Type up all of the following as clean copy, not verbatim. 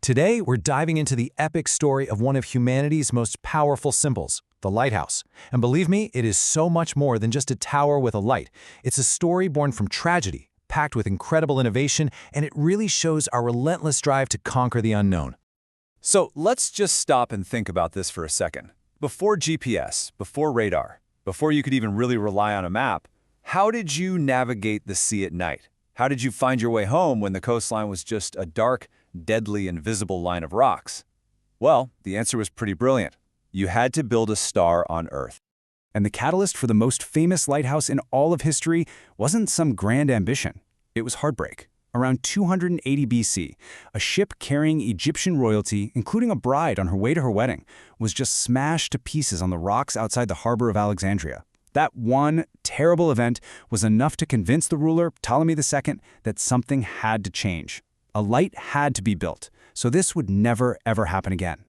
Today, we're diving into the epic story of one of humanity's most powerful symbols, the lighthouse. And believe me, it is so much more than just a tower with a light. It's a story born from tragedy, packed with incredible innovation, and it really shows our relentless drive to conquer the unknown. So let's just stop and think about this for a second. Before GPS, before radar, before you could even really rely on a map, how did you navigate the sea at night? How did you find your way home when the coastline was just a dark, deadly, invisible line of rocks? Well, the answer was pretty brilliant. You had to build a star on Earth. And the catalyst for the most famous lighthouse in all of history wasn't some grand ambition. It was heartbreak. Around 280 BC, a ship carrying Egyptian royalty, including a bride on her way to her wedding, was just smashed to pieces on the rocks outside the harbor of Alexandria. That one terrible event was enough to convince the ruler, Ptolemy II, that something had to change. A light had to be built, so this would never, ever happen again.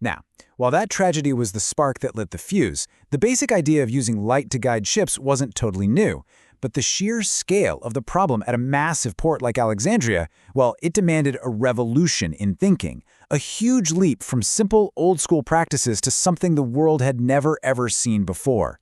Now, while that tragedy was the spark that lit the fuse, the basic idea of using light to guide ships wasn't totally new. But the sheer scale of the problem at a massive port like Alexandria, well, it demanded a revolution in thinking, a huge leap from simple, old-school practices to something the world had never, ever seen before.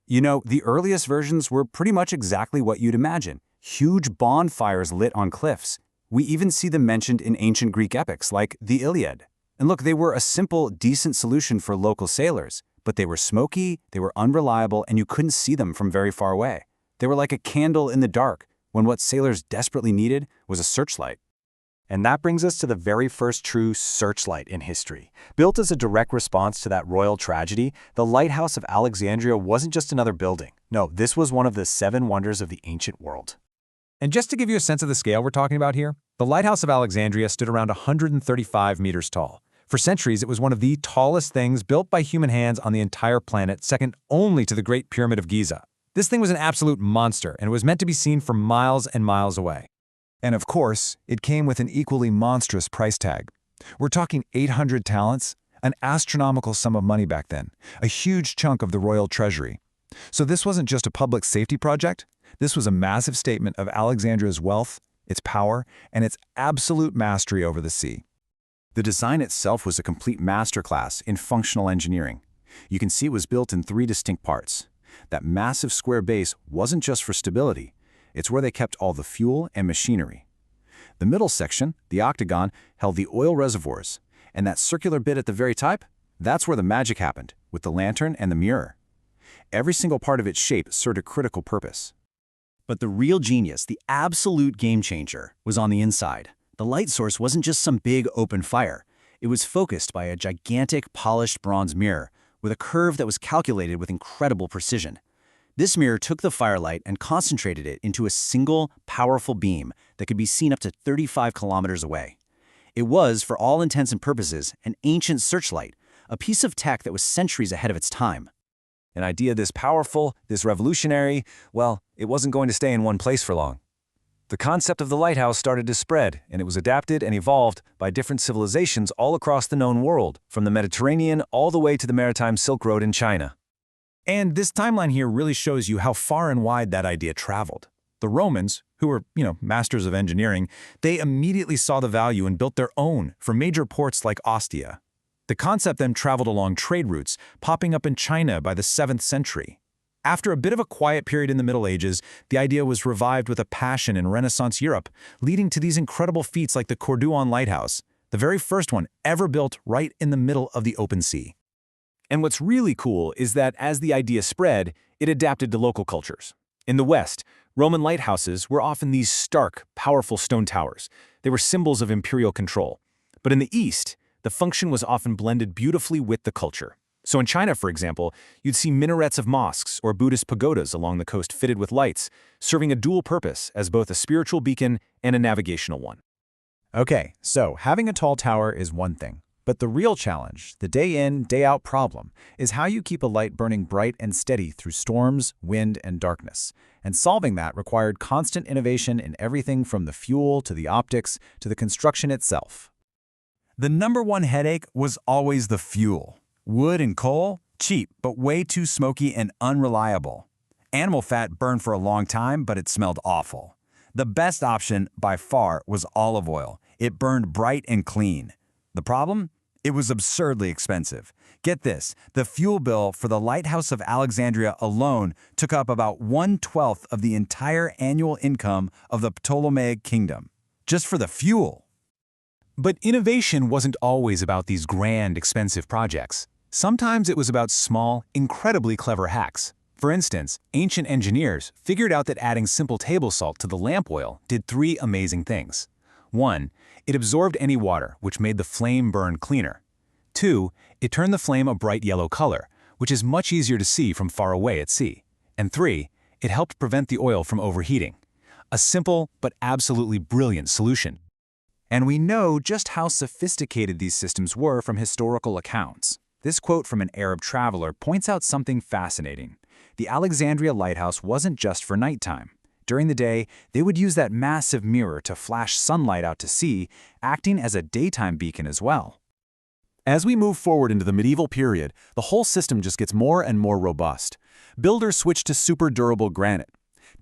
You know, the earliest versions were pretty much exactly what you'd imagine. Huge bonfires lit on cliffs. We even see them mentioned in ancient Greek epics like the Iliad. And look, they were a simple, decent solution for local sailors, but they were smoky, they were unreliable, and you couldn't see them from very far away. They were like a candle in the dark, when what sailors desperately needed was a searchlight. And that brings us to the very first true searchlight in history. Built as a direct response to that royal tragedy, the Lighthouse of Alexandria wasn't just another building. No, this was one of the 7 wonders of the ancient world. And just to give you a sense of the scale we're talking about here, the Lighthouse of Alexandria stood around 135 meters tall. For centuries, it was one of the tallest things built by human hands on the entire planet, second only to the Great Pyramid of Giza. This thing was an absolute monster, and it was meant to be seen from miles and miles away. And of course, it came with an equally monstrous price tag. We're talking 800 talents, an astronomical sum of money back then, a huge chunk of the royal treasury. So this wasn't just a public safety project. This was a massive statement of Alexandria's wealth, its power, and its absolute mastery over the sea. The design itself was a complete masterclass in functional engineering. You can see it was built in 3 distinct parts. That massive square base wasn't just for stability. It's where they kept all the fuel and machinery. The middle section, the octagon, held the oil reservoirs. And that circular bit at the very top, that's where the magic happened, with the lantern and the mirror. Every single part of its shape served a critical purpose. But the real genius, the absolute game changer, was on the inside. The light source wasn't just some big open fire. It was focused by a gigantic polished bronze mirror with a curve that was calculated with incredible precision. This mirror took the firelight and concentrated it into a single, powerful beam that could be seen up to 35 kilometers away. It was, for all intents and purposes, an ancient searchlight, a piece of tech that was centuries ahead of its time. An idea this powerful, this revolutionary, well, it wasn't going to stay in one place for long. The concept of the lighthouse started to spread, and it was adapted and evolved by different civilizations all across the known world, from the Mediterranean all the way to the maritime Silk Road in China. And this timeline here really shows you how far and wide that idea traveled. The Romans, who were, masters of engineering, they immediately saw the value and built their own for major ports like Ostia. The concept then traveled along trade routes, popping up in China by the 7th century. After a bit of a quiet period in the Middle Ages, the idea was revived with a passion in Renaissance Europe, leading to these incredible feats like the Cordoue Lighthouse, the very first one ever built right in the middle of the open sea. And what's really cool is that as the idea spread, it adapted to local cultures. In the West, Roman lighthouses were often these stark, powerful stone towers. They were symbols of imperial control. But in the East, the function was often blended beautifully with the culture. So in China, for example, you'd see minarets of mosques or Buddhist pagodas along the coast fitted with lights, serving a dual purpose as both a spiritual beacon and a navigational one. Okay, so having a tall tower is one thing. But the real challenge, the day-in, day-out problem, is how you keep a light burning bright and steady through storms, wind, and darkness. And solving that required constant innovation in everything from the fuel to the optics to the construction itself. The #1 headache was always the fuel. Wood and coal, cheap, but way too smoky and unreliable. Animal fat burned for a long time, but it smelled awful. The best option, by far, was olive oil. It burned bright and clean. The problem? It was absurdly expensive. Get this, the fuel bill for the Lighthouse of Alexandria alone took up about 1/12 of the entire annual income of the Ptolemaic kingdom, just for the fuel. But innovation wasn't always about these grand, expensive projects. Sometimes it was about small, incredibly clever hacks. For instance, ancient engineers figured out that adding simple table salt to the lamp oil did 3 amazing things. 1, it absorbed any water, which made the flame burn cleaner. 2, it turned the flame a bright yellow color, which is much easier to see from far away at sea. And 3, it helped prevent the oil from overheating. A simple but absolutely brilliant solution. And we know just how sophisticated these systems were from historical accounts. This quote from an Arab traveler points out something fascinating. The Alexandria lighthouse wasn't just for nighttime. During the day, they would use that massive mirror to flash sunlight out to sea, acting as a daytime beacon as well. As we move forward into the medieval period, the whole system just gets more and more robust. Builders switched to super durable granite.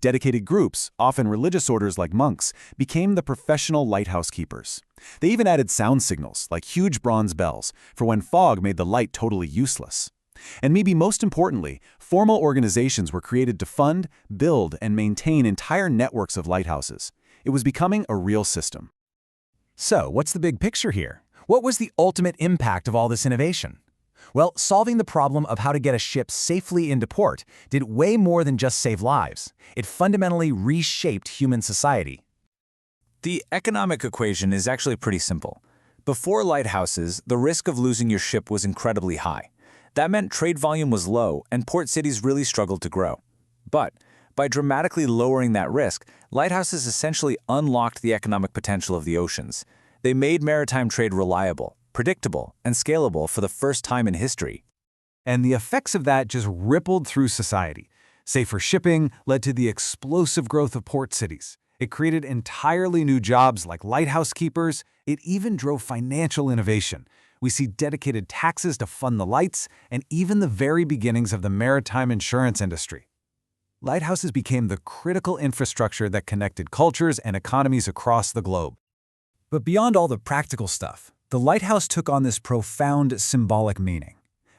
Dedicated groups, often religious orders like monks, became the professional lighthouse keepers. They even added sound signals, like huge bronze bells, for when fog made the light totally useless. And maybe most importantly, formal organizations were created to fund, build, and maintain entire networks of lighthouses. It was becoming a real system. So, what's the big picture here? What was the ultimate impact of all this innovation? Well, solving the problem of how to get a ship safely into port did way more than just save lives. It fundamentally reshaped human society. The economic equation is actually pretty simple. Before lighthouses, the risk of losing your ship was incredibly high. That meant trade volume was low and port cities really struggled to grow. But by dramatically lowering that risk, lighthouses essentially unlocked the economic potential of the oceans. They made maritime trade reliable, predictable, and scalable for the first time in history. And the effects of that just rippled through society. Safer shipping led to the explosive growth of port cities. It created entirely new jobs like lighthouse keepers. It even drove financial innovation. We see dedicated taxes to fund the lights, and even the very beginnings of the maritime insurance industry. Lighthouses became the critical infrastructure that connected cultures and economies across the globe. But beyond all the practical stuff, the lighthouse took on this profound symbolic meaning.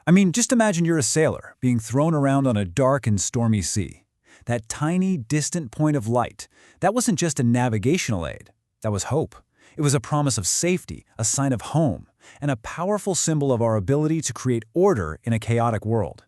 I mean, just imagine you're a sailor being thrown around on a dark and stormy sea. That tiny, distant point of light, that wasn't just a navigational aid. That was hope. It was a promise of safety, a sign of home, and a powerful symbol of our ability to create order in a chaotic world.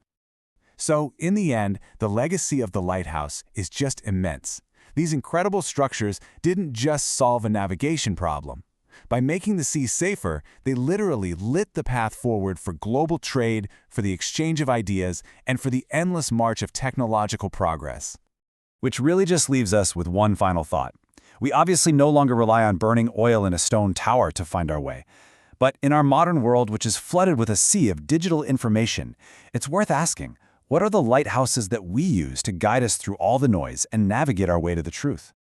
So, in the end, the legacy of the lighthouse is just immense. These incredible structures didn't just solve a navigation problem. By making the sea safer, they literally lit the path forward for global trade, for the exchange of ideas, and for the endless march of technological progress. Which really just leaves us with one final thought. We obviously no longer rely on burning oil in a stone tower to find our way. But in our modern world, which is flooded with a sea of digital information, it's worth asking, what are the lighthouses that we use to guide us through all the noise and navigate our way to the truth?